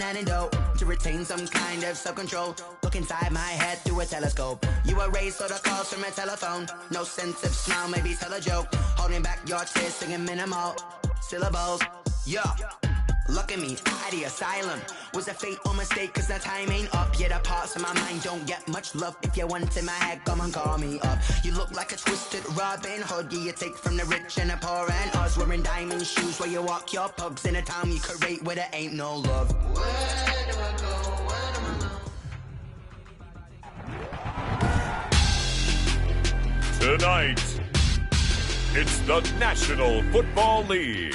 an antidote to retain some kind of self-control. Look inside my head through a telescope. You erase all the calls from a telephone. No sense of smile, maybe tell a joke. Holding back your tears, singing minimal syllables. Yeah. Look at me, out of the asylum. Was a fate or mistake, cause the time ain't up. Yeah, the parts of my mind don't get much love. If you want in my head, come and call me up. You look like a twisted Robin Hood. Yeah, you take from the rich and the poor and us. Wearing diamond shoes where you walk your pugs. In a town you create where there ain't no love. Where do I go? Where do I go? Tonight, it's the National Football League.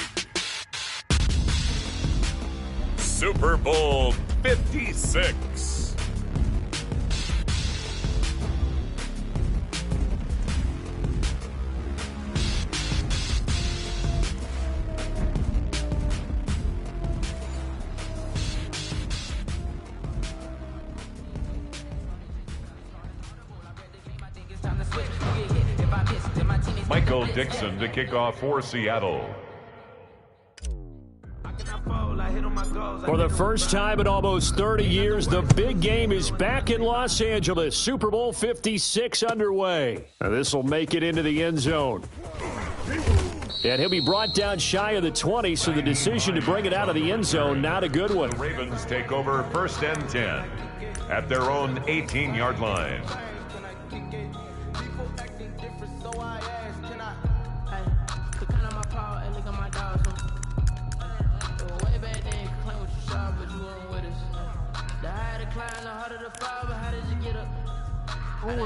Super Bowl 56. Michael Dixon to kick off for Seattle. For the first time in almost 30 years, the big game is back in Los Angeles. Super Bowl 56 underway. Now this will make it into the end zone. And he'll be brought down shy of the 20, so the decision to bring it out of the end zone, not a good one. The Ravens take over 1st and 10 at their own 18-yard line.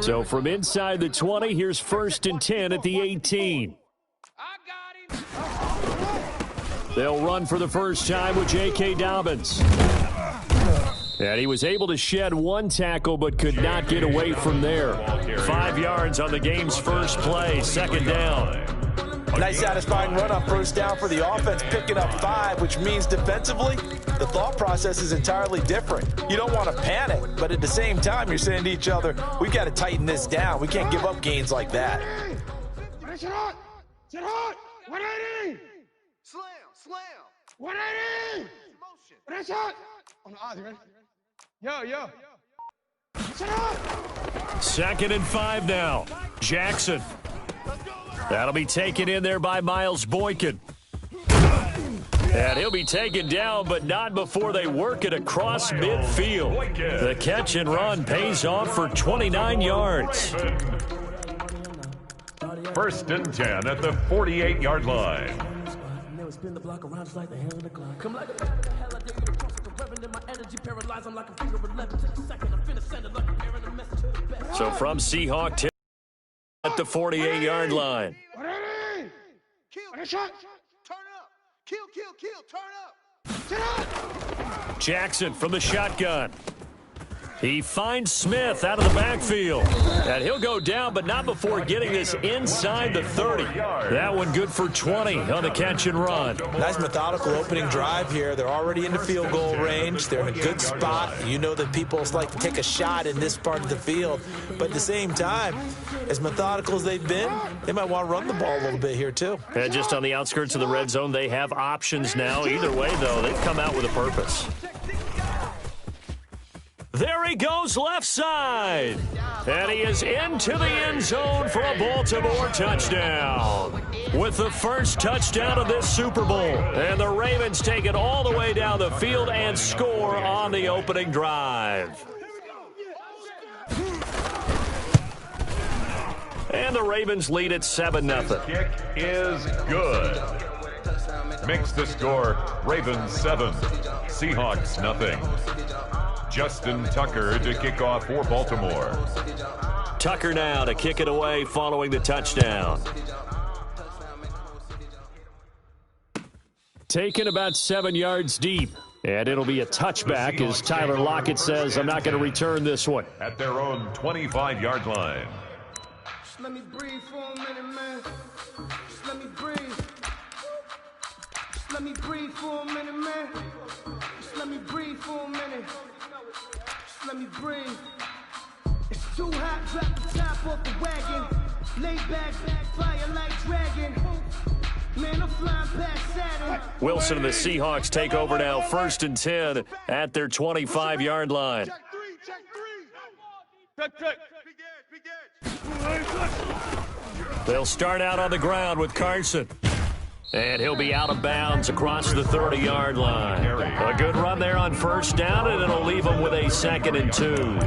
So from inside the 20, here's 1st and 10 at the 18. They'll run for the first time with J.K. Dobbins. And he was able to shed one tackle but could not get away from there. 5 yards on the game's first play, 2nd down. Nice satisfying run on 1st down for the offense, picking up 5, which means defensively, the thought process is entirely different. You don't want to panic, but at the same time, you're saying to each other, we've got to tighten this down. We can't give up gains like that. Sit hot! 180! Slam! 180! Press hot! On the odds, you ready? Yo! Sit hot! 2nd and 5 now. Jackson. That'll be taken in there by Miles Boykin. And he'll be taken down, but not before they work it across midfield. The catch and run pays off for 29 yards. 1st and 10 at the 48-yard line. So from Seahawk 10 at the 48-yard line. Kill! Shot! Turn up! Kill! Turn up! Sit hot! Jackson from the shotgun. He finds Smith out of the backfield. And he'll go down, but not before getting this inside the 30. That one good for 20 on the catch and run. Nice methodical opening drive here. They're already into field goal range. They're in a good spot. You know that people like to take a shot in this part of the field. But at the same time, as methodical as they've been, they might want to run the ball a little bit here too. And just on the outskirts of the red zone, they have options now. Either way, though, they've come out with a purpose. There he goes left side. And he is into the end zone for a Baltimore touchdown. With the first touchdown of this Super Bowl. And the Ravens take it all the way down the field and score on the opening drive. And the Ravens lead at 7-0. Kick is good. Makes the score Ravens 7, Seahawks nothing. Justin Tucker to kick off for Baltimore. Tucker now to kick it away following the touchdown. Taken about 7 yards deep. And it'll be a touchback as Tyler Lockett says, I'm not going to return this one. At their own 25-yard line. Just let me breathe for a minute, man. Just let me breathe. Just let me breathe for a minute, man. Just let me breathe for a minute. Just let me breathe. It's too hot, drop the top off the wagon. Lay back, fire like dragon. Man, I'm flying past Saturn. Wilson and the Seahawks take over now, 1st and 10 at their 25-yard line. Check three, check three. Check. Big edge. They'll start out on the ground with Carson. And he'll be out of bounds across the 30-yard line. A good run there on 1st down, and it'll leave him with a 2nd and 2.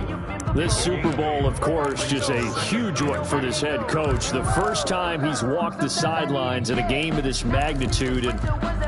This Super Bowl, of course, just a huge one for this head coach. The first time he's walked the sidelines in a game of this magnitude. And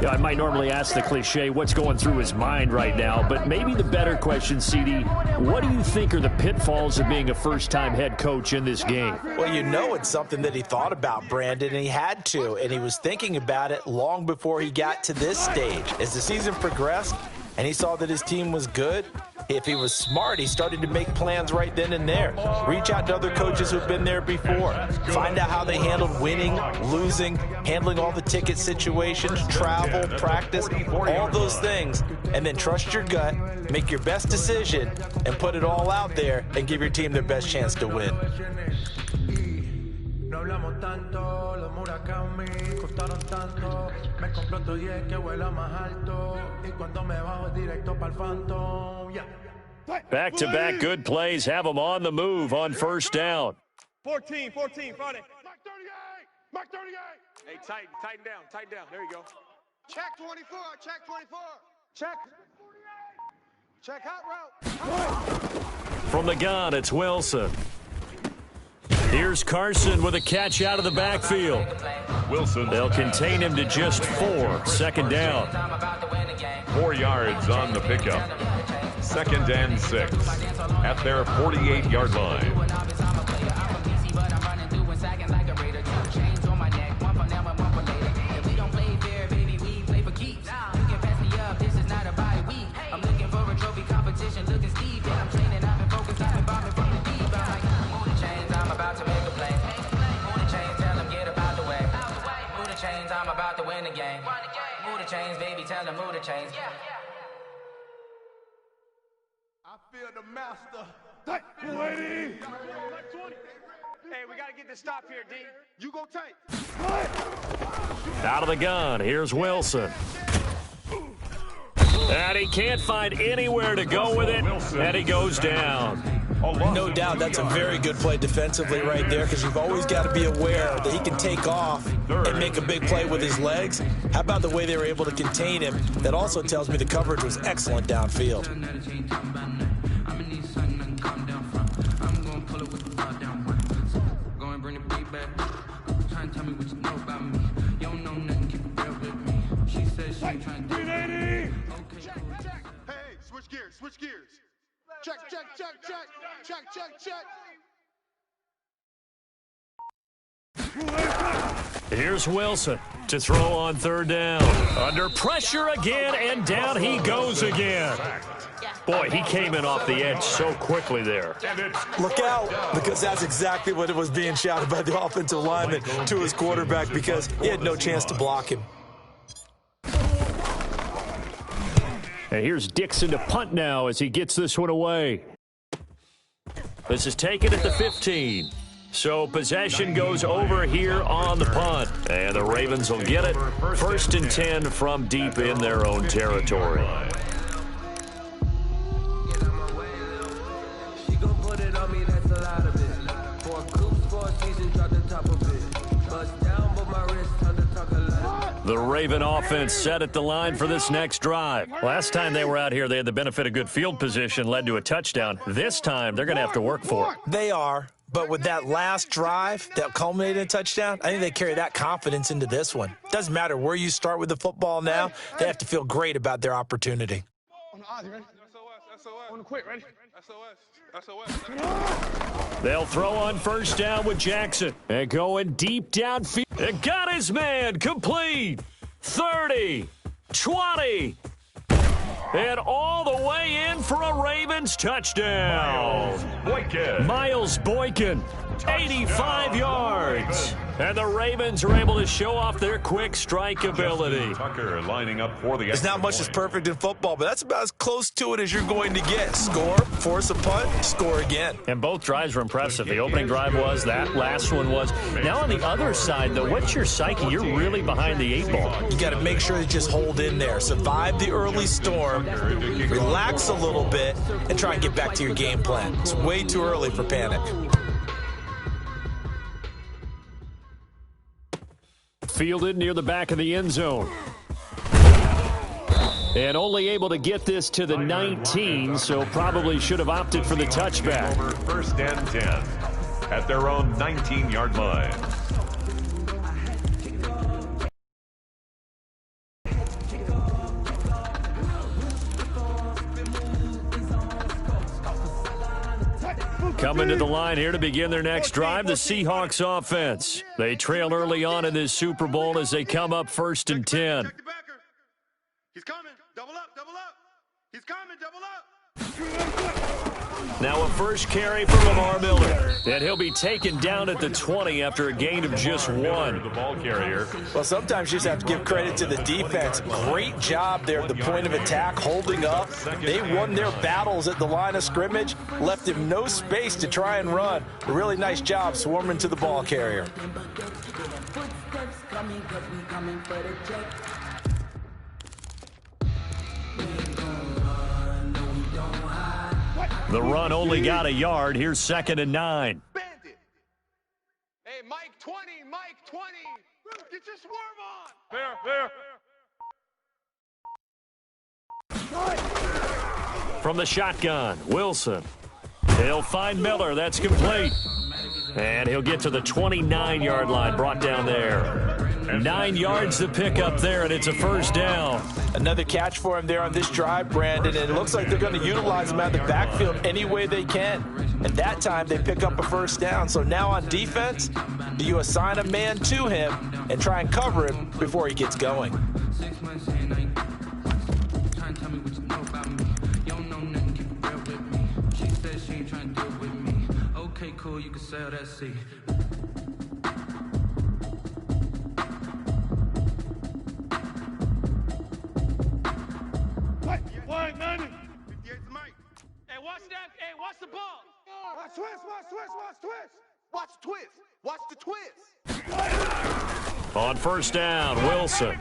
I might normally ask the cliche, what's going through his mind right now? But maybe the better question, CD, what do you think are the pitfalls of being a first-time head coach in this game? Well, you know it's something that he thought about, Brandon, and he had to. And he was thinking about it long before he got to this stage. As the season progressed and he saw that his team was good, if he was smart, he started to make plans right then and there. Reach out to other coaches who've been there before. Find out how they handled winning, losing, handling all the ticket situations, travel, practice, all those things. And then trust your gut, make your best decision, and put it all out there and give your team their best chance to win. No hablamos tanto, los Murakami me costaron tanto. Me compró todo y es que vuela más alto. Y cuando me bajo directo pa'l Phantom. Yeah. Back-to-back good plays have them on the move on 1st down. 14, Friday. Mark 38. Hey, tighten down. There you go. Check 24. Check hot route. From the gun, it's Wilson. Here's Carson with a catch out of the backfield. Wilson. They'll contain him to just 4. 2nd down. 4 yards on the pickup. 2nd and 6 at their 48-yard line. I'm about to win the game. Move the chains, baby, tell them move the chains. I feel the master. Hey, we got to get this stop here, D. You go tight. Out of the gun, here's Wilson. And he can't find anywhere to go with it, and he goes down. No doubt that's a very good play defensively right there, because you've always got to be aware that he can take off and make a big play with his legs. How about the way they were able to contain him? That also tells me the coverage was excellent downfield. Hey, switch gears. Check. Here's Wilson to throw on 3rd down. Under pressure again, and down he goes again. Boy, he came in off the edge so quickly there. Look out, because that's exactly what it was being shouted by the offensive lineman to his quarterback, because he had no chance to block him. And here's Dixon to punt now as he gets this one away. This is taken at the 15. So possession goes over here on the punt. And the Ravens will get it. 1st and 10 from deep in their own territory. The Raven offense set at the line for this next drive. Last time they were out here, they had the benefit of good field position, led to a touchdown. This time, they're going to have to work for it. They are, but with that last drive that culminated in a touchdown, I think they carry that confidence into this one. Doesn't matter where you start with the football now, they have to feel great about their opportunity. On the Ozzy, ready? SOS. On the quick, ready? SOS. They'll throw on 1st down with Jackson. And going deep downfield. And got his man complete. 30, 20, and all the way in for a Ravens touchdown. Miles Boykin 85 yards. And the Ravens are able to show off their quick strike ability. Tucker lining up for the There's not much that's perfect in football, but that's about as close to it as you're going to get. Score, force a punt, score again. And both drives were impressive. The opening drive was, that last one was. Now on the other side, though, what's your psyche? You're really behind the 8 ball. You got to make sure to just hold in there. Survive the early storm, relax a little bit, and try and get back to your game plan. It's way too early for panic. Fielded near the back of the end zone. And only able to get this to the 19, so probably should have opted for the touchback. First and 10 at their own 19-yard line. Coming to the line here to begin their next drive, the Seahawks offense. They trail early on in this Super Bowl as they come up 1st and 10. He's coming. Double up. Double up. He's coming. Double up. Now a first carry for Lamar Miller. And he'll be taken down at the 20 after a gain of just 1. The ball carrier. Well, sometimes you just have to give credit to the defense. Great job there at the point of attack, holding up. They won their battles at the line of scrimmage, left him no space to try and run. A really nice job swarming to the ball carrier. The run only got a yard. Here's 2nd and 9. Bandit. Hey, Mike 20. Mike 20. Get your swerve on. There. From the shotgun, Wilson. He'll find Miller. That's complete. And he'll get to the 29-yard line, brought down there. 9 yards to pick up there, and it's a first down. Another catch for him there on this drive, Brandon, and it looks like they're going to utilize him out of the backfield any way they can. And that time they pick up a first down. So now on defense, do you assign a man to him and try and cover him before he gets going? Okay, cool, you can sell that seat. Flag 90. 58's Mike. Hey, watch that. Hey, watch the ball. Watch twist, watch twist, watch twist. Watch twist. Watch the twist. On first down, Wilson.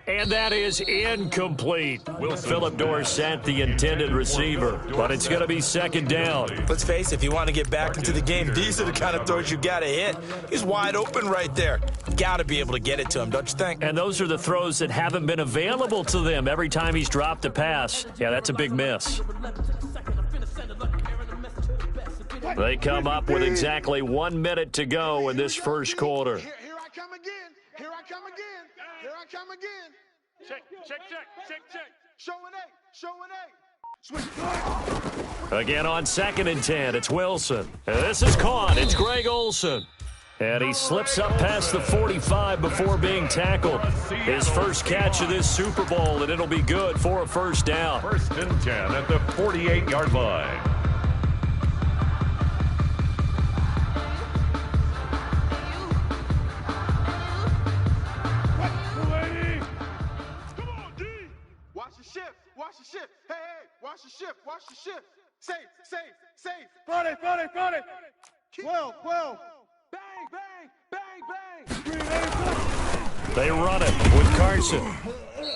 And that is incomplete. Philip Dorsett, the intended receiver. But it's going to be 2nd down. Let's face it, if you want to get back into the game, these are the kind of throws you got to hit. He's wide open right there. Got to be able to get it to him, don't you think? And those are the throws that haven't been available to them every time he's dropped a pass. Yeah, that's a big miss. They come up with exactly 1 minute to go in this first quarter. Here I come again. Here I come again. Here I come again. Check. Showing A. Again on 2nd and 10, it's Wilson. And this is caught. It's Greg Olsen. And he slips up past the 45 before being tackled. His first catch of this Super Bowl, and it'll be good for a first down. 1st and 10 at the 48-yard line. Watch the shift. Hey, watch the shift. Safe. Front it. 12. Bang. They run it with Carson.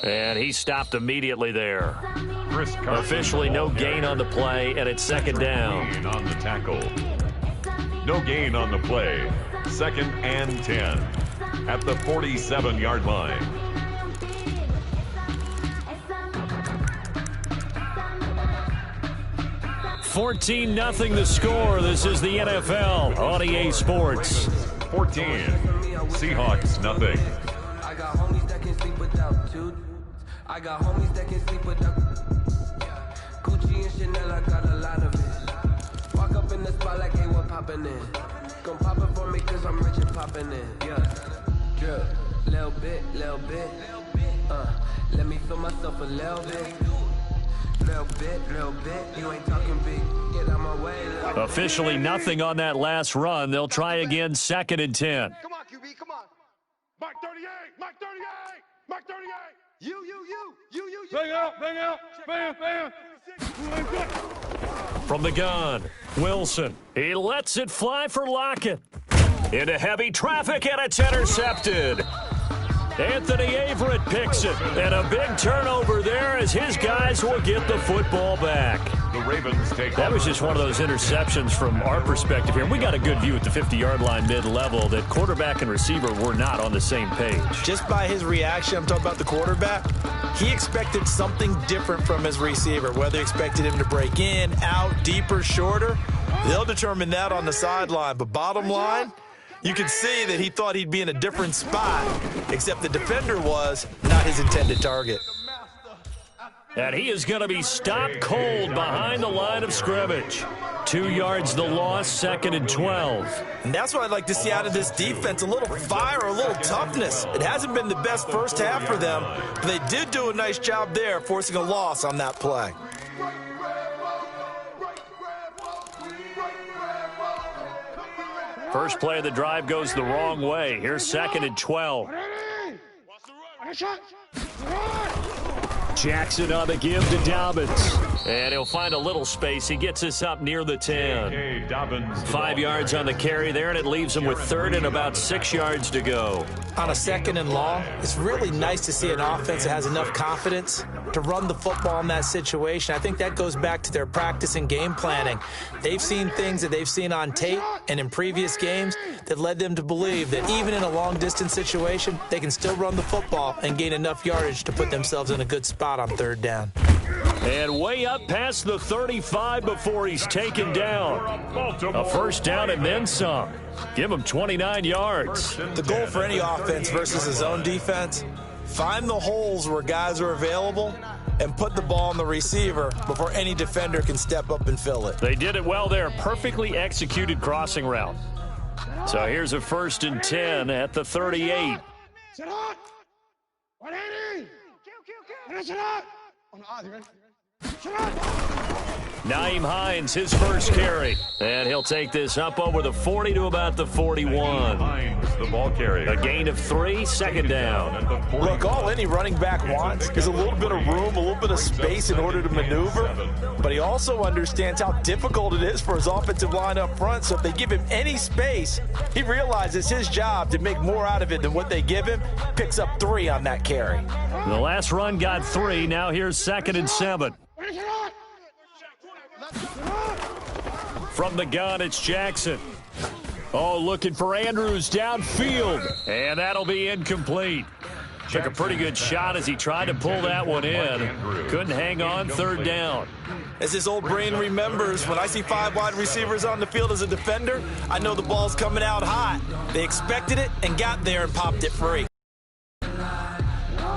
And he stopped immediately there. Officially no gain on the play, and it's 2nd down. Gain on the tackle. No gain on the play. 2nd and 10 at the 47-yard line. 14-0 the score. This is the NFL on EA Sports. 14. Seahawks, nothing. I got homies that can sleep without two. I got homies that can sleep without Gucci and Chanel. I got a lot of it. Walk up in the spot like, hey, what poppin' in? Gon' pop it for me cause I'm rich and poppin' in. Yeah, drip, little bit. Let me feel myself a little bit. Little bit, you ain't talking big. Get out my way. Officially nothing on that last run. They'll try again, 2nd and 10. Come on, QB, come on. Mark 38, Mark 38, Mark 38. You. Bang out, bam. From the gun, Wilson. He lets it fly for Lockett. Into heavy traffic, and it's intercepted. Anthony Averett picks it, and a big turnover there as his guys will get the football back. The Ravens take That was just one of those interceptions from our perspective here. We got a good view at the 50-yard line mid-level that quarterback and receiver were not on the same page. Just by his reaction, I'm talking about the quarterback, he expected something different from his receiver, whether he expected him to break in, out, deeper, shorter. They'll determine that on the sideline. But bottom line, you can see that he thought he'd be in a different spot, except the defender was not his intended target. And he is going to be stopped cold behind the line of scrimmage. 2 yards the loss, 2nd and 12. And that's what I'd like to see out of this defense, a little fire, a little toughness. It hasn't been the best first half for them, but they did do a nice job there, forcing a loss on that play. First play of the drive goes the wrong way. Here's 2nd and 12. Jackson on the give to Dobbins. And he'll find a little space. He gets us up near the 10. 5 yards on the carry there, and it leaves him with 3rd and about 6 yards to go. On a 2nd and long, it's really nice to see an offense that has enough confidence to run the football in that situation. I think that goes back to their practice and game planning. They've seen things that they've seen on tape and in previous games that led them to believe that even in a long-distance situation, they can still run the football and gain enough yardage to put themselves in a good spot on 3rd down. And way up past the 35 before he's taken down. A first down and then some. Give him 29 yards. The goal for any offense versus his own defense, find the holes where guys are available and put the ball on the receiver before any defender can step up and fill it. They did it well there. Perfectly executed crossing route. So here's a 1st and 10 at the 38. Sit on. 180. Sit on. Naeem Hines, his first carry. And he'll take this up over the 40 to about the 41. Hines, the ball carrier. A gain of 3, 2nd down. Look, all any running back wants is a little bit of room, a little bit of space in order to maneuver. But he also understands how difficult it is for his offensive line up front. So if they give him any space, he realizes his job to make more out of it than what they give him. Picks up 3 on that carry. The last run got 3. Now here's 2nd and 7. From the gun, it's Jackson. Oh, looking for Andrews downfield. And that'll be incomplete. Took a pretty good shot as he tried to pull that one in. Couldn't hang on, 3rd down. As his old brain remembers, when I see 5 wide receivers on the field as a defender, I know the ball's coming out hot. They expected it and got there and popped it free.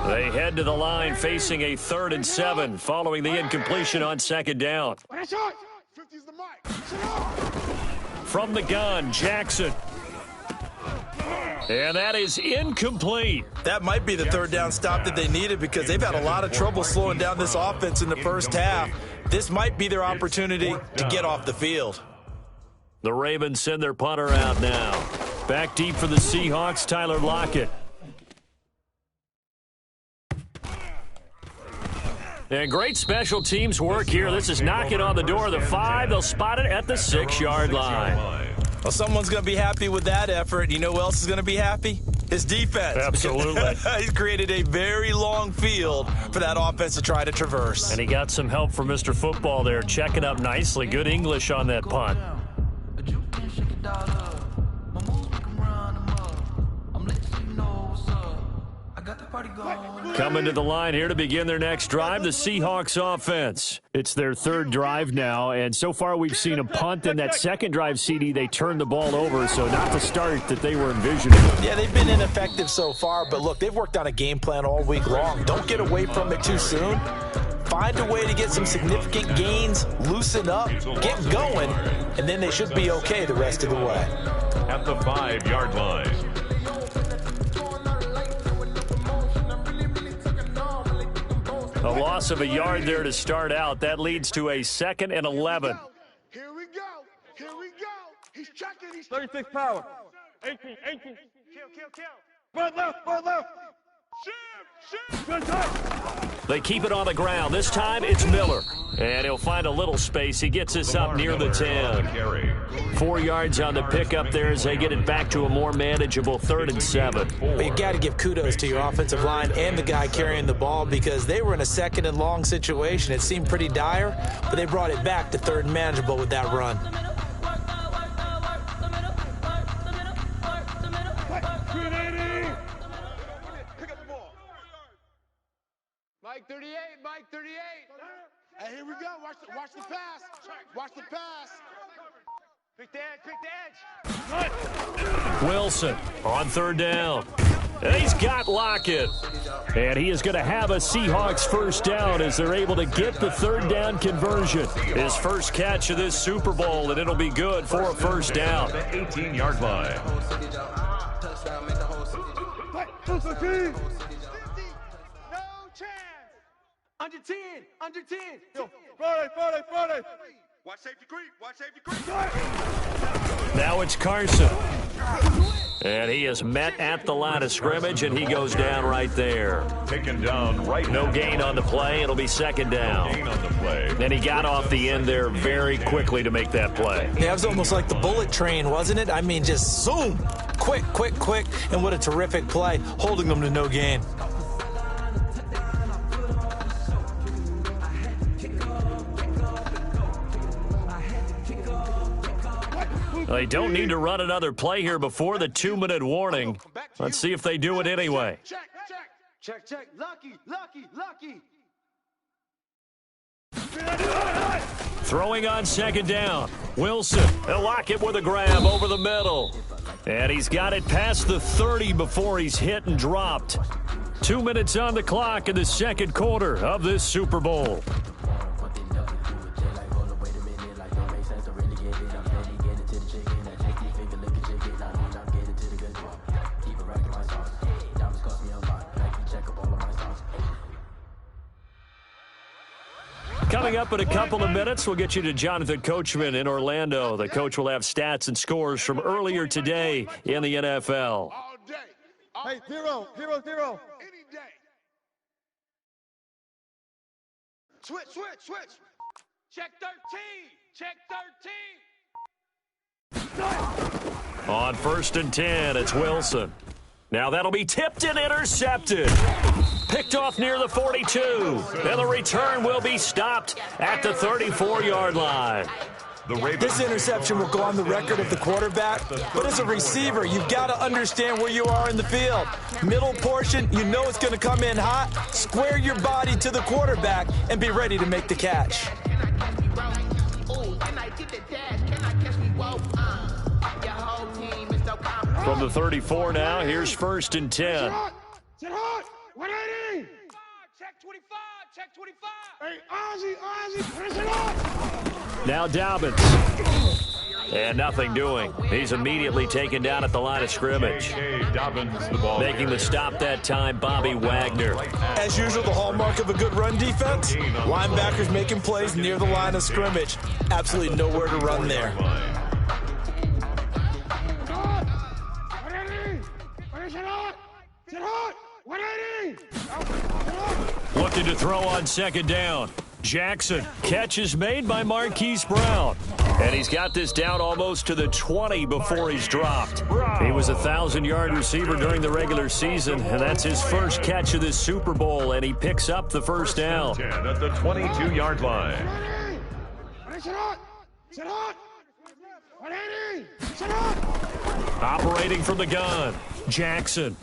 They head to the line facing a 3rd and 7 following the incompletion on 2nd down. From the gun, Jackson. And that is incomplete. That might be the 3rd down stop that they needed because they've had a lot of trouble slowing down this offense in the first half. This might be their opportunity to get off the field. The Ravens send their punter out now. Back deep for the Seahawks, Tyler Lockett. And great special teams work here. This is knocking on the door of the 5. They'll spot it at the 6-yard line. Well, someone's going to be happy with that effort. You know who else is going to be happy? His defense. Absolutely. He's created a very long field for that offense to try to traverse. And he got some help from Mr. Football there, checking up nicely. Good English on that punt. Coming to the line here to begin their next drive, the Seahawks offense. It's their 3rd drive now, and so far we've seen a punt. And that 2nd drive, CD, they turned the ball over, so not the start that they were envisioning. Yeah, they've been ineffective so far, but look, they've worked on a game plan all week long. Don't get away from it too soon. Find a way to get some significant gains, loosen up, get going, and then they should be okay the rest of the way. At the 5-yard line. A loss of a yard there to start out. That leads to a 2nd and 11. Here we go. Here we go. He's checking. He's 36 power. 18. kill. Right left. Shim. Good time. They keep it on the ground. This time it's Miller. And he'll find a little space. He gets us up near the 10. 4 yards on the pickup there as they get it back to a more manageable 3rd and 7. But you got to give kudos to your offensive line and the guy carrying the ball because they were in a 2nd and long situation. It seemed pretty dire, but they brought it back to 3rd and manageable with that run. Mike 38. Hey, here we go. Watch the pass. Pick the edge. Wilson on 3rd down. And he's got Lockett. And he is going to have a Seahawks 1st down as they're able to get the 3rd down conversion. His first catch of this Super Bowl, and it'll be good for a 1st down. The 18-yard line. Under 10. Yo, Friday. Watch safety creep. Now it's Carson. And he is met at the line of scrimmage, and he goes down right there. Taken down right No now. gain on the play. It'll be 2nd down. Gain on the play. And he got off the end there very quickly to make that play. Yeah, it was almost like the bullet train, wasn't it? I mean, just zoom. Quick. And what a terrific play, holding them to no gain. They don't need to run another play here before the 2-minute warning. Let's see if they do it anyway. Check. Lucky. Throwing on 2nd down. Wilson. He'll lock it with a grab over the middle. And he's got it past the 30 before he's hit and dropped. 2 minutes on the clock in the 2nd quarter of this Super Bowl. Coming up in a couple of minutes, we'll get you to Jonathan Coachman in Orlando. The coach will have stats and scores from earlier today in the NFL. All day. Hey, 0. Any day. Switch. Check 13. On 1st and 10, it's Wilson. Now that'll be tipped and intercepted. Picked off near the 42. And the return will be stopped at the 34-yard line. This interception will go on the record of the quarterback, but as a receiver, you've got to understand where you are in the field. Middle portion, you know it's going to come in hot. Square your body to the quarterback and be ready to make the catch. From the 34 now, here's 1st and 10. Sit hot. 180. Check 25. Hey, Ozzy, finish it off. Now Dobbins. And nothing doing. He's immediately taken down at the line of scrimmage. Dobbins, the ball Making the stop that time, Bobby Wagner. As usual, the hallmark of a good run defense, linebackers making plays near the line of scrimmage. Absolutely nowhere to run there. 180. Looking to throw on 2nd down. Jackson. Catch is made by Marquise Brown. And he's got this down almost to the 20 before he's dropped. He was a 1,000-yard receiver during the regular season, and that's his first catch of this Super Bowl, and he picks up the 1st down. 10 at the 22-yard line. Sit hot. 180. Sit hot. Operating from the gun, Jackson.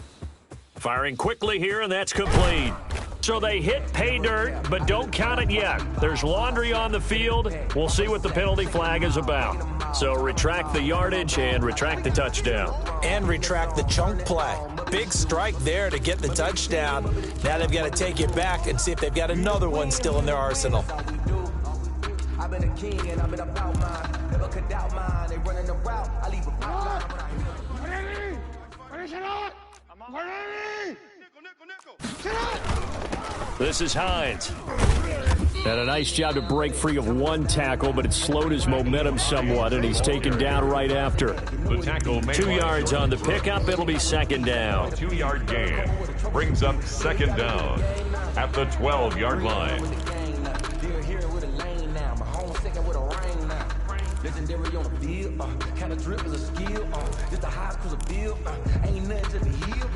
Firing quickly here, and that's complete. So they hit pay dirt, but don't count it yet. There's laundry on the field. We'll see what the penalty flag is about. So retract the yardage and retract the touchdown. And retract the chunk play. Big strike there to get the touchdown. Now they've got to take it back and see if they've got another one still in their arsenal. I've been a king and I've been about mine. Never could doubt mine. They running the route. I leave a pipeline. 180. Finish it out. 180. Nickel. Sit hot. This is Hines. And a nice job to break free of one tackle, but it slowed his momentum somewhat, and he's taken down right after. The tackle 2 yards on the pickup. It'll be second down. 2-yard gain brings up second down at the 12-yard line. Legendary on the field, kind of drip is a skill, just the highest cruise a bill, ain't nothing to be healed.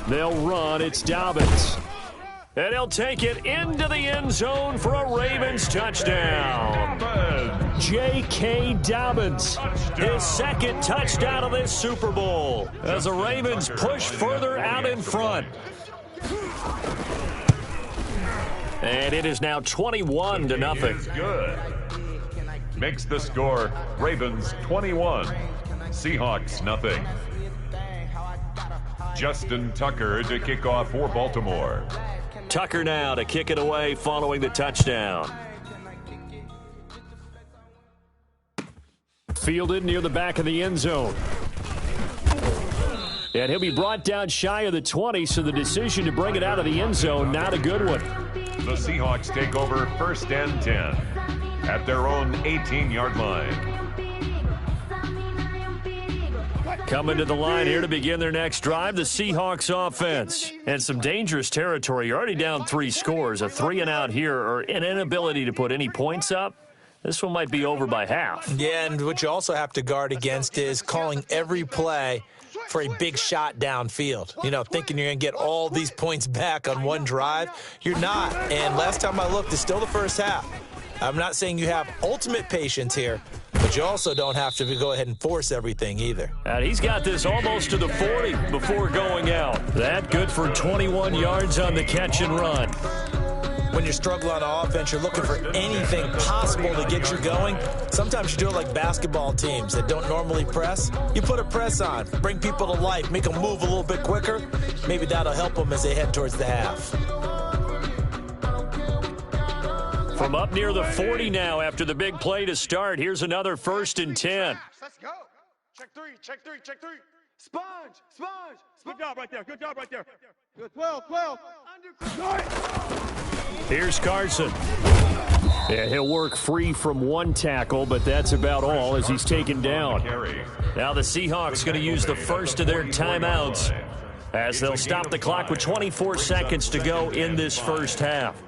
They'll run. It's Dobbins. And he'll take it into the end zone for a Ravens touchdown. J.K. Dobbins, his second touchdown of this Super Bowl as the Ravens push further out in front. And it is now 21-0. Good. Makes the score Ravens 21, Seahawks nothing. Justin Tucker to kick off for Baltimore. Tucker now to kick it away following the touchdown. Fielded near the back of the end zone. And he'll be brought down shy of the 20, so the decision to bring it out of the end zone, not a good one. The Seahawks take over 1st and 10 at their own 18-yard line. Coming to the line here to begin their next drive, the Seahawks offense. And some dangerous territory. You're already down 3 scores. A 3-and-out here, or an inability to put any points up. This one might be over by half. Yeah, and what you also have to guard against is calling every play for a big shot downfield. You know, thinking you're going to get all these points back on one drive. You're not. And last time I looked, it's still the first half. I'm not saying you have ultimate patience here, but you also don't have to go ahead and force everything either. And he's got this almost to the 40 before going out. That good for 21 yards on the catch and run. When you're struggling on offense, you're looking for anything possible to get you going. Sometimes you do it like basketball teams that don't normally press. You put a press on, bring people to life, make them move a little bit quicker. Maybe that'll help them as they head towards the half. From up near the 40 now after the big play to start. Here's another 1st and 10. Let's go. Check three. Sponge. Good job right there. Good job right there. Good. 12. Here's Carson. Yeah, he'll work free from one tackle, but that's about all as he's taken down. Now the Seahawks going to use the first of their timeouts as they'll stop the clock with 24 seconds to go in this first half.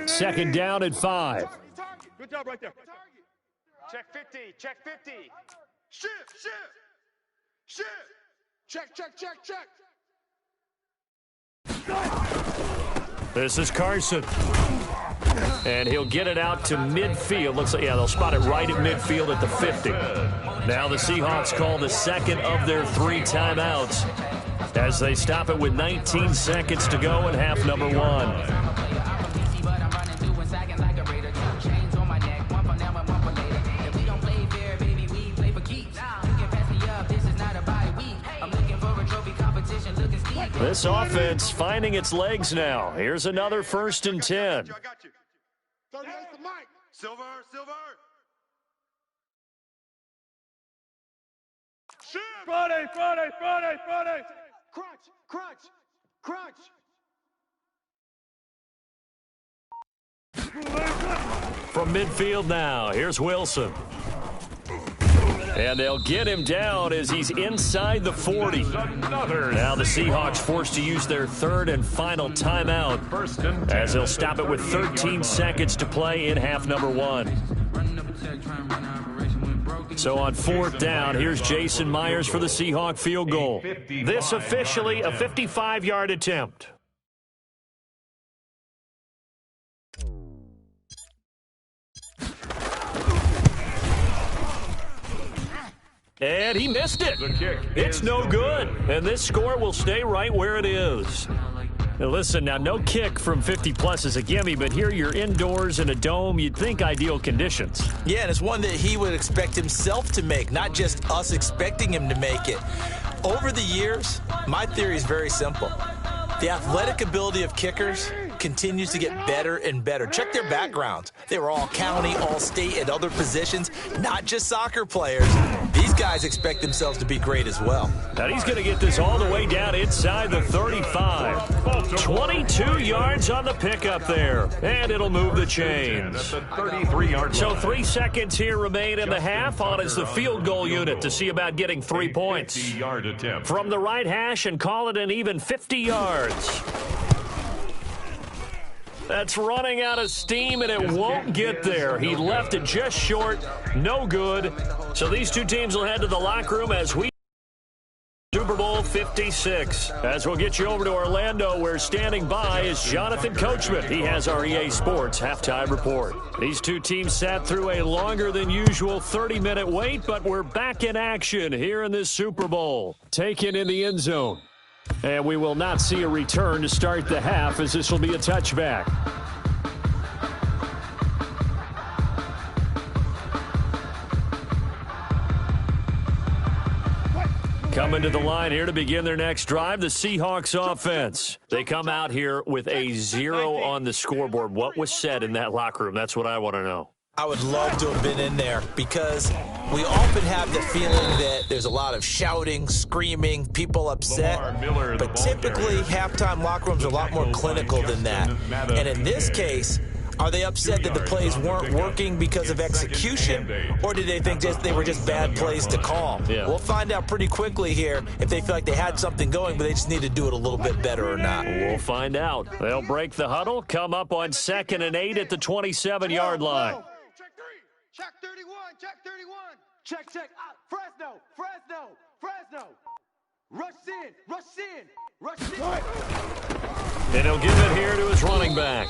Second down at 5. Good job right there. Check 50. Shift. Check. This is Carson. And he'll get it out to midfield. Looks like, yeah, they'll spot it right at midfield at the 50. Now the Seahawks call the second of their 3 timeouts as they stop it with 19 seconds to go in half number 1. This offense finding its legs now. Here's another 1st and 10. I got you. 38 to Mike. Silver. Shoot. Friday. Crunch. From midfield now, here's Wilson. And they'll get him down as he's inside the 40. Now the Seahawks forced to use their 3rd and final timeout as they'll stop it with 13 seconds to play in half number 1. So on 4th down, here's Jason Myers for the Seahawk field goal. This officially a 55-yard attempt. And he missed it. It's no good. And this score will stay right where it is. Now listen, now no kick from 50-plus is a gimme, but here you're indoors in a dome. You'd think ideal conditions. Yeah, and it's one that he would expect himself to make, not just us expecting him to make it. Over the years, my theory is very simple. The athletic ability of kickers continues to get better and better. Check their backgrounds. They were all county, all state, and other positions, not just soccer players. These guys expect themselves to be great as well. And he's going to get this all the way down inside the 35. 22 yards on the pickup there, and it'll move the chains. So 3 seconds here remain in the half. On is the field goal unit to see about getting 3 points. From the right hash and call it an even 50 yards. That's running out of steam, and it won't get there. He left it just short. No good. So these two teams will head to the locker room as we Super Bowl 56. As we'll get you over to Orlando, where standing by is Jonathan Coachman. He has our EA Sports halftime report. These two teams sat through a longer than usual 30-minute wait, but we're back in action here in this Super Bowl. Taken in the end zone. And we will not see a return to start the half, as this will be a touchback. Coming to the line here to begin their next drive, the Seahawks offense. They come out here with a 0 on the scoreboard. What was said in that locker room? That's what I want to know. I would love to have been in there because we often have the feeling that there's a lot of shouting, screaming, people upset. But typically, halftime locker rooms are a lot more clinical than that. And in this case, are they upset that the plays weren't working because of execution, or did they think they were just bad plays to call? Yeah. We'll find out pretty quickly here if they feel like they had something going, but they just need to do it a little bit better or not. We'll find out. They'll break the huddle, come up on 2nd and 8 at the 27-yard line. Check 3. Check 31. Check 31. Check. Fresno. Rush in. And he'll give it here to his running back.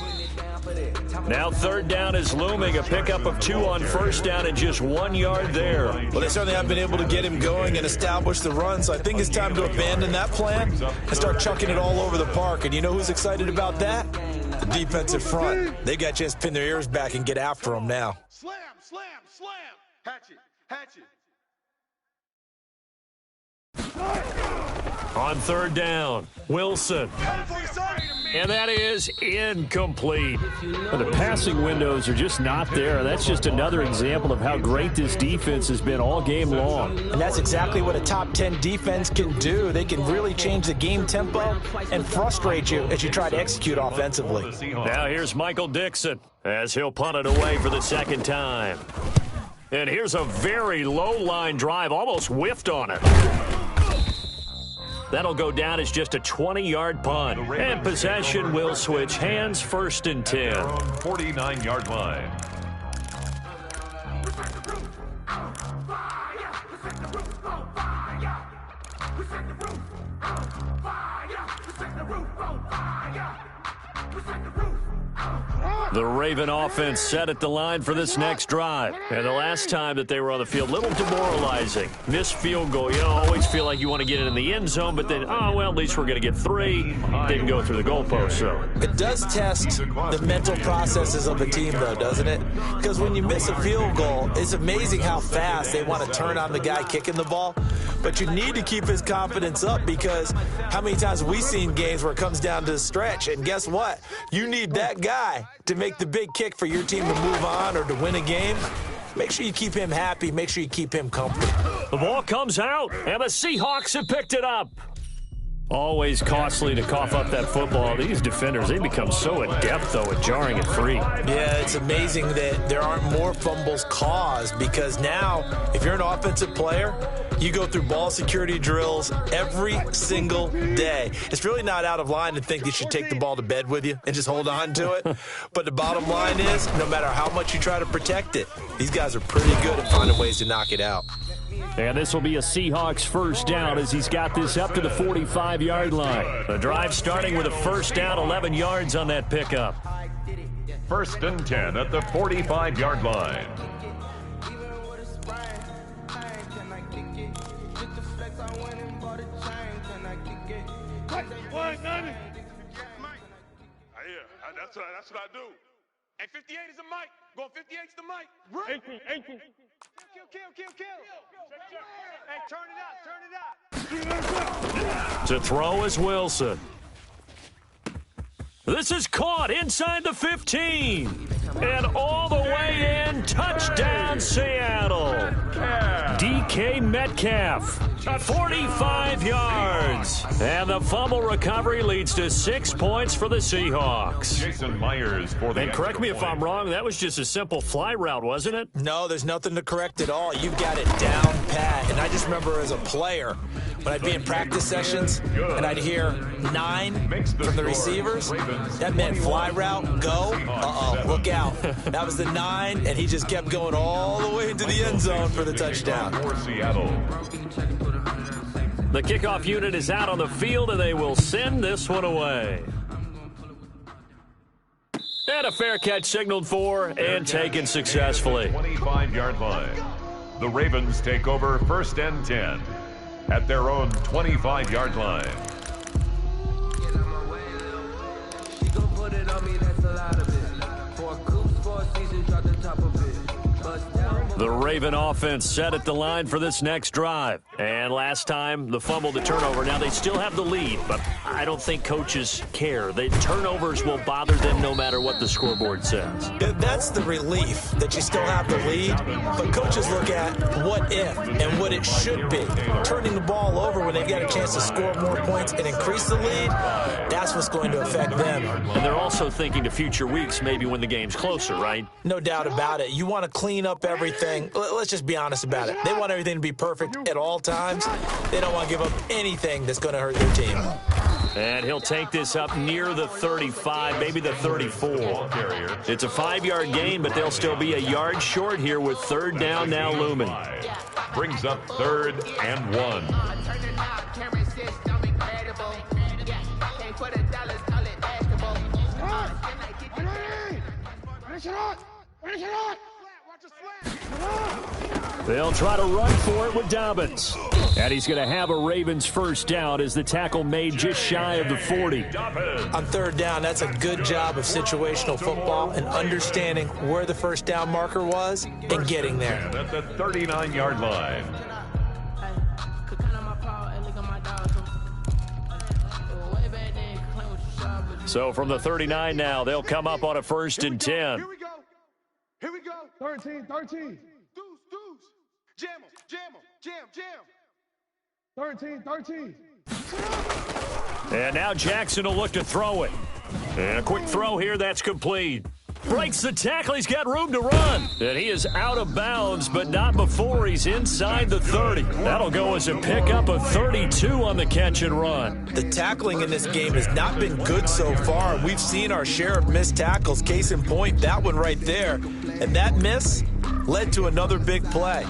Now 3rd down is looming. A pickup of 2 on 1st down and just 1 yard there. Well, they certainly have been able to get him going and establish the run, so I think it's time to abandon that plan and start chucking it all over the park. And you know who's excited about that? The defensive front. They got a chance to pin their ears back and get after him now. Slam. Hatchet. On 3rd down, Wilson. And that is incomplete. The passing windows are just not there. That's just another example of how great this defense has been all game long. And that's exactly what a top 10 defense can do. They can really change the game tempo and frustrate you as you try to execute offensively. Now here's Michael Dixon as he'll punt it away for the 2nd time. And here's a very low-line drive, almost whiffed on it. That'll go down as just a 20-yard punt. And possession will switch hands, 1st and 10. 49-yard line. The Raven offense set at the line for this next drive. And the last time that they were on the field, a little demoralizing. Missed field goal. You always feel like you want to get it in the end zone, but then, at least we're going to get 3. Didn't go through the goalpost, so. It does test the mental processes of a team, though, doesn't it? Because when you miss a field goal, it's amazing how fast they want to turn on the guy kicking the ball. But you need to keep his confidence up, because how many times have we seen games where it comes down to the stretch, and guess what? You need that guy to make the big kick for your team to move on or to win a game. Make sure you keep him happy. Make sure you keep him comfortable. The ball comes out, and the Seahawks have picked it up. Always costly to cough up that football. These defenders, they become so adept, though, at jarring it free. Yeah, it's amazing that there aren't more fumbles caused, because now, if you're an offensive player, you go through ball security drills every single day. It's really not out of line to think you should take the ball to bed with you and just hold on to it. But the bottom line is, no matter how much you try to protect it, these guys are pretty good at finding ways to knock it out. And this will be a Seahawks 1st down as he's got this up to the 45-yard line. The drive starting with a 1st down, 11 yards on that pickup. 1st and 10 at the 45-yard line. That's what I do. Hey, 58 is the mic. Go 58's the mic. 18. Kill. Hey, turn it up. To throw is Wilson. This is caught inside the 15. And all the way in, touchdown Seattle. DK Metcalf, 45 yards. And the fumble recovery leads to 6 points for the Seahawks. Jason Myers for the And correct me if I'm wrong, that was just a simple fly route, wasn't it? No, there's nothing to correct at all. You've got it down pat. And I just remember as a player, when I'd be in practice sessions and I'd hear 9 from the receivers, that meant fly route, go, look out. That was the 9, and he just kept going all the way into the end zone for the touchdown. The kickoff unit is out on the field, and they will send this one away. And a fair catch signaled for and taken successfully. 25-yard line. The Ravens take over 1st and 10 at their own 25-yard line. The Raven offense set at the line for this next drive. And last time, the fumble, the turnover. Now, they still have the lead, but I don't think coaches care. The turnovers will bother them no matter what the scoreboard says. That's the relief, that you still have the lead. But coaches look at what if and what it should be. Turning the ball over when they get a chance to score more points and increase the lead, that's what's going to affect them. And they're also thinking to future weeks, maybe when the game's closer, right? No doubt about it. You want to clean up everything. Let's just be honest about it. They want everything to be perfect at all times. They don't want to give up anything that's going to hurt their team. And he'll take this up near the 35, maybe the 34. It's a 5-yard gain, but they'll still be a yard short here with 3rd down now looming. Brings up 3rd and 1. They'll try to run for it with Dobbins. And he's going to have a Ravens 1st down as the tackle made just shy of the 40. On 3rd down, that's a good job of situational football and understanding where the 1st down marker was and getting there. At the 39-yard line. So from the 39 now, they'll come up on a 1st and 10. Here we go. Here we go. 13. Deuce. Jam him. Jam. 13. And now Jackson will look to throw it. And a quick throw here, that's complete. Breaks the tackle, he's got room to run. And he is out of bounds, but not before he's inside the 30. That'll go as a pickup of 32 on the catch and run. The tackling in this game has not been good so far. We've seen our share of missed tackles. Case in point, that one right there. And that miss led to another big play.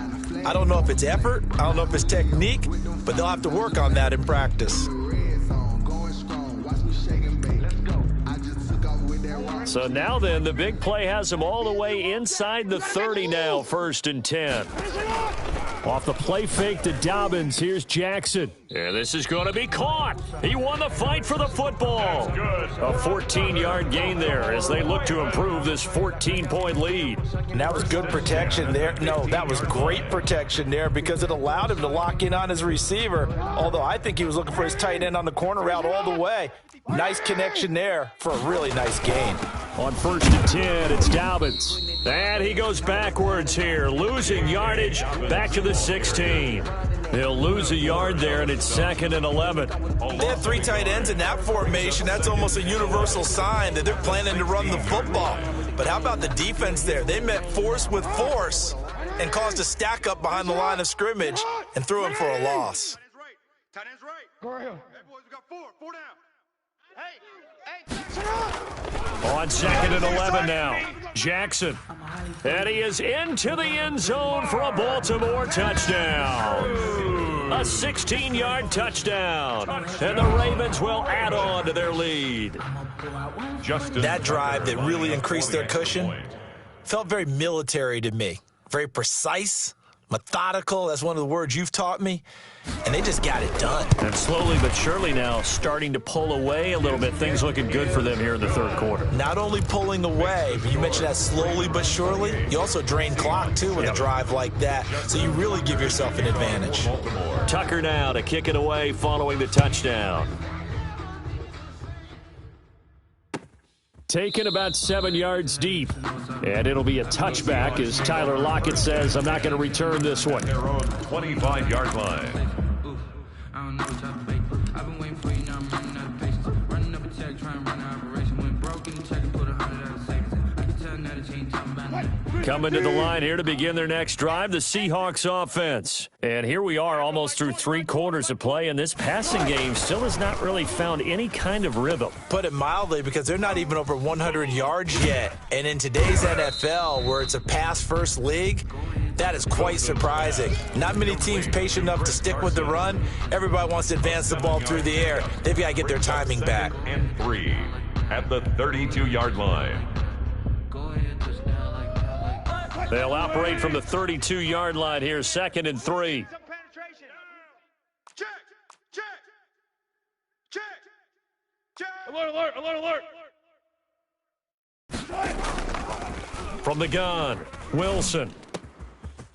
I don't know if it's effort, I don't know if it's technique, but they'll have to work on that in practice. So now then, the big play has him all the way inside the 30 now, 1st and 10. Off the play fake to Dobbins, here's Jackson. And this is going to be caught. He won the fight for the football. A 14-yard gain there as they look to improve this 14-point lead. And that was good protection there. No, that was great protection there because it allowed him to lock in on his receiver, although I think he was looking for his tight end on the corner route all the way. Nice connection there for a really nice gain. On 1st and 10, it's Dobbins. And he goes backwards here, losing yardage back to the 16. They'll lose a yard there, and it's 2nd and 11. They have 3 tight ends in that formation. That's almost a universal sign that they're planning to run the football. But how about the defense there? They met force with force and caused a stack up behind the line of scrimmage and threw him for a loss. Tight end's right. Go right here. Hey, boys, we got 4 down. Hey. On 2nd and 11 now, Jackson. And he is into the end zone for a Baltimore touchdown. A 16-yard touchdown. And the Ravens will add on to their lead. That drive that really increased their cushion felt very military to me. Very precise, methodical. That's one of the words you've taught me. And they just got it done. And slowly but surely now starting to pull away a little bit. Things looking good for them here in the 3rd quarter. Not only pulling away, but you mentioned that slowly but surely. You also drain clock, too, with a drive like that. So you really give yourself an advantage. Tucker now to kick it away following the touchdown. taken about 7 yards deep. And it'll be a touchback as Tyler Lockett says, I'm not going to return this one. Their own 25-yard line. I've been waiting for you, now I'm running out of patience. Running up a check, trying to run an operation. Went broke in the check and put 100 out of savings. I can tell now that you ain't talking about nothing. Coming to the line here to begin their next drive, the Seahawks offense. And here we are almost through 3 quarters of play, and this passing game still has not really found any kind of rhythm. Put it mildly, because they're not even over 100 yards yet. And in today's NFL, where it's a pass-first league, that is quite surprising. Not many teams patient enough to stick with the run. Everybody wants to advance the ball through the air. They've got to get their timing back. And 3 at the 32-yard line. They'll operate from the 32-yard line here, 2nd and 3. Check, check, check, check. Alert, alert, alert. From the gun, Wilson.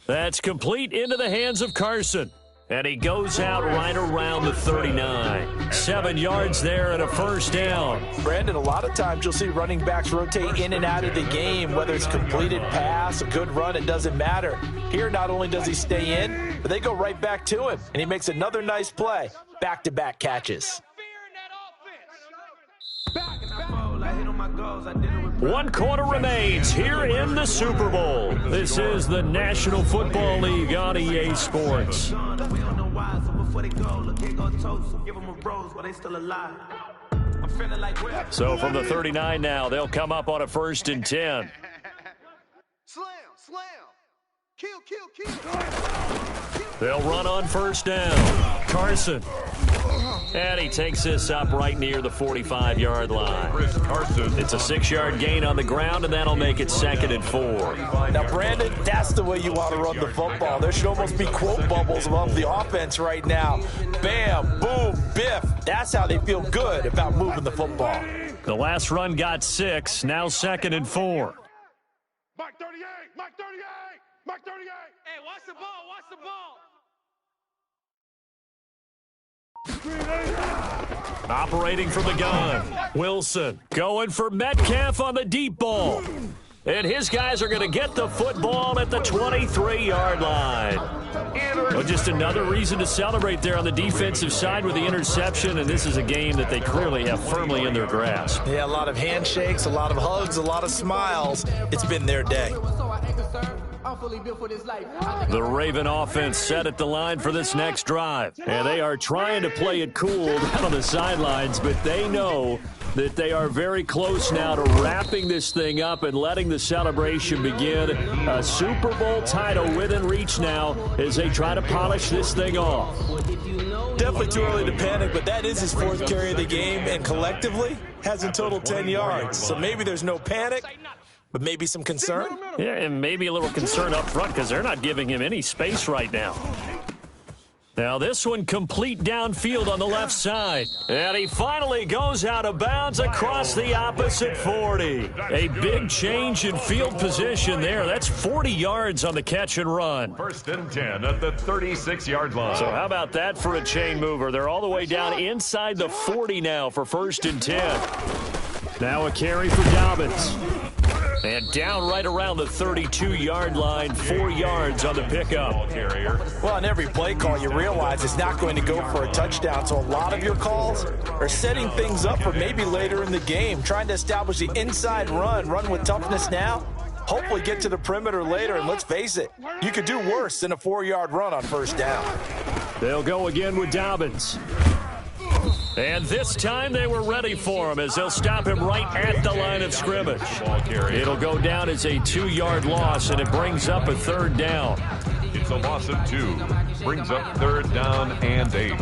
That's complete into the hands of Carson. And he goes out right around the 39. 7 yards there and a first down. Brandon, a lot of times you'll see running backs rotate in and out of the game, whether it's completed pass, a good run, it doesn't matter. Here, not only does he stay in, but they go right back to him. And he makes another nice play. Back-to-back catches. 1 quarter remains here in the Super Bowl. This is the National Football League on EA Sports. So from the 39 now, they'll come up on a 1st and 10. Slam, slam. Kill, kill, kill. They'll run on 1st down. Carson. And he takes this up right near the 45-yard line. Chris Carson. It's a 6-yard gain on the ground, and that'll make it 2nd and 4. Now, Brandon, that's the way you want to run the football. There should almost be quote bubbles above the offense right now. Bam, boom, biff. That's how they feel good about moving the football. The last run got 6, now 2nd and 4. Mike 38, Mike 38, Mike 38. Hey, watch the ball, watch the ball. Operating from the gun, Wilson going for Metcalf on the deep ball. And his guys are going to get the football at the 23-yard line. Well, just another reason to celebrate there on the defensive side with the interception, and this is a game that they clearly have firmly in their grasp. Yeah, a lot of handshakes, a lot of hugs, a lot of smiles. It's been their day. The Raven offense set at the line for this next drive. And they are trying to play it cool down on the sidelines, but they know that they are very close now to wrapping this thing up and letting the celebration begin. A Super Bowl title within reach now as they try to polish this thing off. Definitely too early to panic, but that is his 4th carry of the game, and collectively has in total 10 yards. So maybe there's no panic, but maybe some concern. Yeah, and maybe a little concern up front because they're not giving him any space right now. Now this one complete downfield on the left side. And he finally goes out of bounds across the opposite 40. A big change in field position there. That's 40 yards on the catch and run. 1st and 10 at the 36-yard line. So how about that for a chain mover? They're all the way down inside the 40 now for 1st and 10. Now a carry for Dobbins. And down right around the 32-yard line, 4 yards on the pickup. Well, on every play call, you realize it's not going to go for a touchdown. So a lot of your calls are setting things up for maybe later in the game, trying to establish the inside run with toughness now. Hopefully get to the perimeter later, and let's face it, you could do worse than a 4-yard run on 1st down. They'll go again with Dobbins. And this time they were ready for him as they'll stop him right at the line of scrimmage. It'll go down as a 2-yard loss, and it brings up a 3rd down. It's a loss of 2. Brings up 3rd down and 8.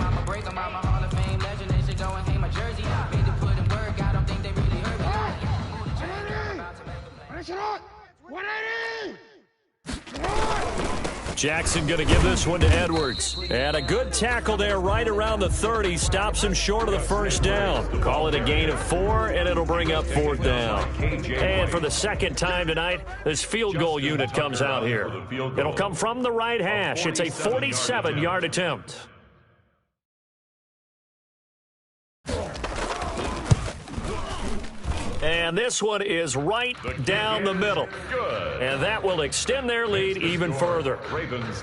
Jackson going to give this one to Edwards. And a good tackle there right around the 30. Stops him short of the 1st down. Call it a gain of 4, and it'll bring up 4th down. And for the 2nd time tonight, this field goal unit comes out here. It'll come from the right hash. It's a 47-yard attempt. And And this one is right down the middle. Good. And that will extend their lead even further.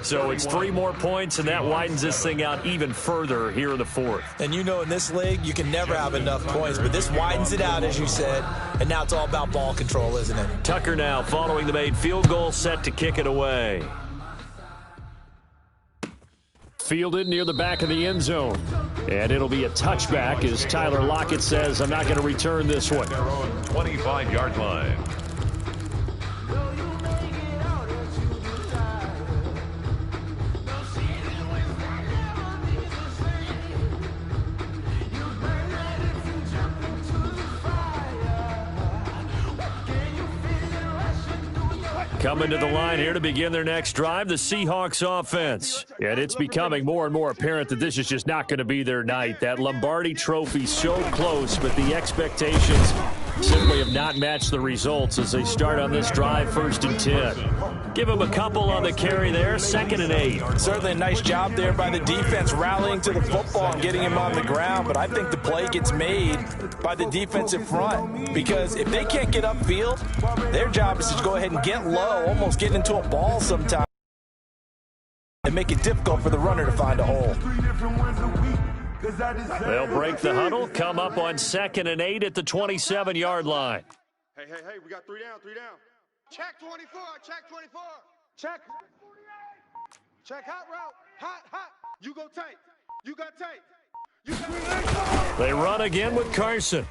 So it's 3 more points, and that widens this thing out even further here in the fourth. And you know in this league, you can never have enough points, but this widens it out, as you said, and now it's all about ball control, isn't it? Tucker now following the made field goal, set to kick it away. Fielded near the back of the end zone. And it'll be a touchback as Tyler Lockett says, I'm not going to return this one. Their own 25-yard line. Coming to the line here to begin their next drive, the Seahawks offense. And it's becoming more and more apparent that this is just not going to be their night. That Lombardi trophy so close, but the expectations simply have not matched the results as they start on this drive, 1st and 10. Give them a couple on the carry there, 2nd and 8. Certainly a nice job there by the defense rallying to the football and getting him on the ground, but I think the play gets made by the defensive front because if they can't get upfield, their job is to go ahead and get low, almost get into a ball sometime and make it difficult for the runner to find a hole. They'll break the huddle, come up on 2nd and 8 at the 27-yard line. Hey, we got 3 down, 3 down. Check 24, check 24. Check. Check hot route. Hot. You go tight. You got tight. They run again with Carson.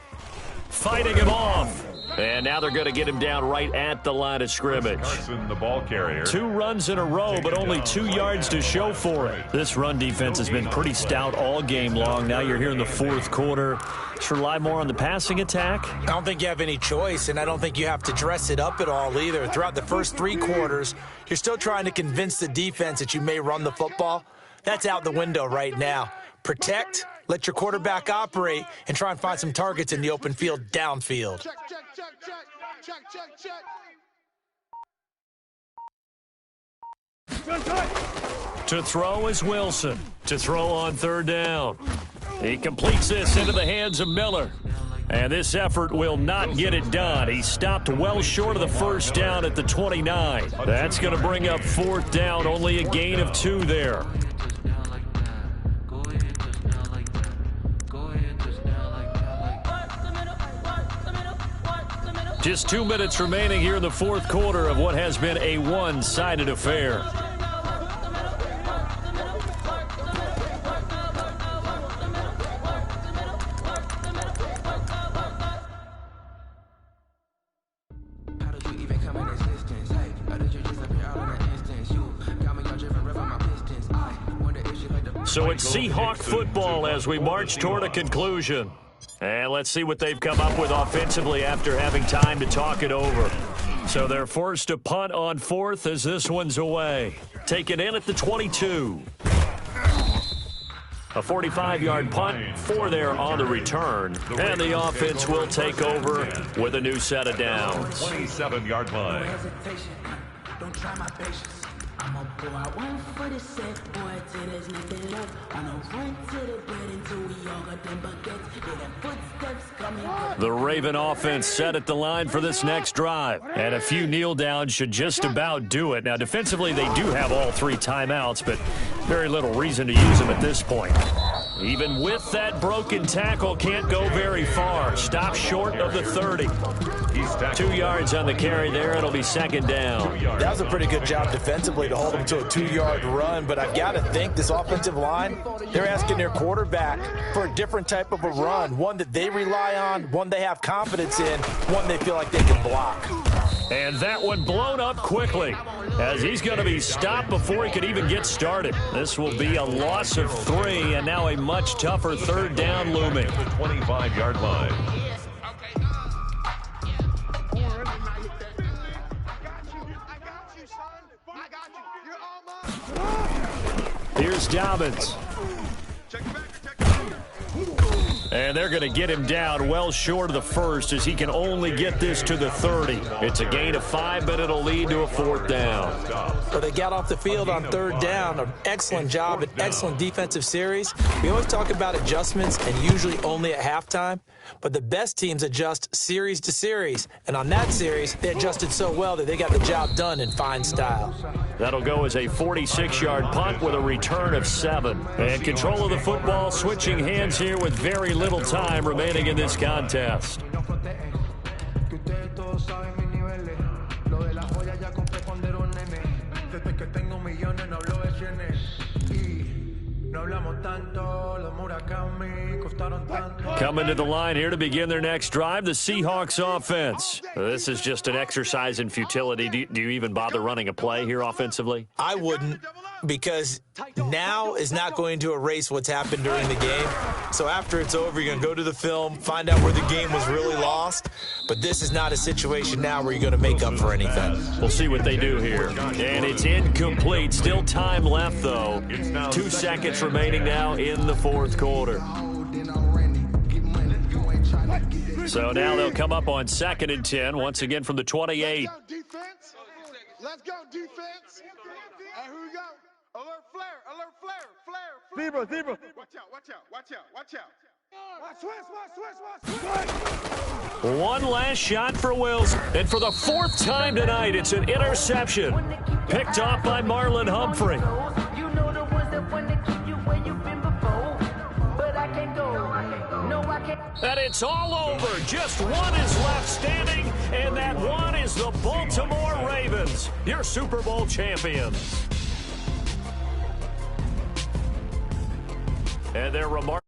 Fighting him off. And now they're going to get him down right at the line of scrimmage. Carson, the ball carrier. 2 runs in a row, but only 2 yards to show for it. This run defense has been pretty stout all game long. Now you're here in the 4th quarter. Just rely more on the passing attack. I don't think you have any choice, and I don't think you have to dress it up at all either. Throughout the first 3 quarters, you're still trying to convince the defense that you may run the football. That's out the window right now. Protect, let your quarterback operate, and try and find some targets in the open field downfield. Check. To throw is Wilson. To throw on 3rd down. He completes this into the hands of Miller. And this effort will not get it done. He stopped well short of the 1st down at the 29. That's going to bring up 4th down, only a gain of 2 there. Just 2 minutes remaining here in the 4th quarter of what has been a one-sided affair. So it's Seahawk football as we march toward a conclusion. And let's see what they've come up with offensively after having time to talk it over. So they're forced to punt on 4th as this one's away. Taken in at the 22. A 45-yard punt, 4 there on the return. And the offense will take over with a new set of downs. 27-yard line. Don't try my patience. I'm a boy, I went for the set, boy, till there's nothing left. On a run to the bread until we all got them buckets. Hear them footsteps coming. The Raven offense set at the line for this next drive. And a few kneel downs should just about do it. Now, defensively, they do have all 3 timeouts, but very little reason to use them at this point. Even with that broken tackle, can't go very far. Stop short of the 30. 2 yards on the carry there. It'll be 2nd down. That was a pretty good job defensively to hold them to a 2-yard run, but I've got to think this offensive line, they're asking their quarterback for a different type of a run, one that they rely on, one they have confidence in, one they feel like they can block. And that one blown up quickly as he's going to be stopped before he could even get started. This will be a loss of 3 and now a much tougher 3rd down looming. The 25-yard line. Here's Dobbins. And they're going to get him down well short of the first as he can only get this to the 30. It's a gain of 5, but it'll lead to a 4th down. Well, they got off the field on 3rd down. An excellent job, an excellent defensive series. We always talk about adjustments and usually only at halftime, but the best teams adjust series to series. And on that series, they adjusted so well that they got the job done in fine style. That'll go as a 46-yard punt with a return of 7. And control of the football switching hands here with very little time remaining in this contest. Coming to the line here to begin their next drive, the Seahawks offense. This is just an exercise in futility. Do you even bother running a play here offensively? I wouldn't, because now is not going to erase what's happened during the game. So after it's over, you're going to go to the film, find out where the game was really lost. But this is not a situation now where you're going to make up for anything. We'll see what they do here. And it's incomplete. Still time left, though. 2 seconds remaining now in the 4th quarter. So now they'll come up on 2nd and 10, once again from the 28. Let's go, defense. Let's go, defense. And here we go. Alert flare, alert flare, flare. Zebra, zebra. Watch out, watch out, watch out, watch out. Watch, switch. One last shot for Wills. And for the 4th time tonight, it's an interception. Picked off by Marlon Humphrey. And it's all over. Just one is left standing, and that one is the Baltimore Ravens, your Super Bowl champions. And they're remarkable.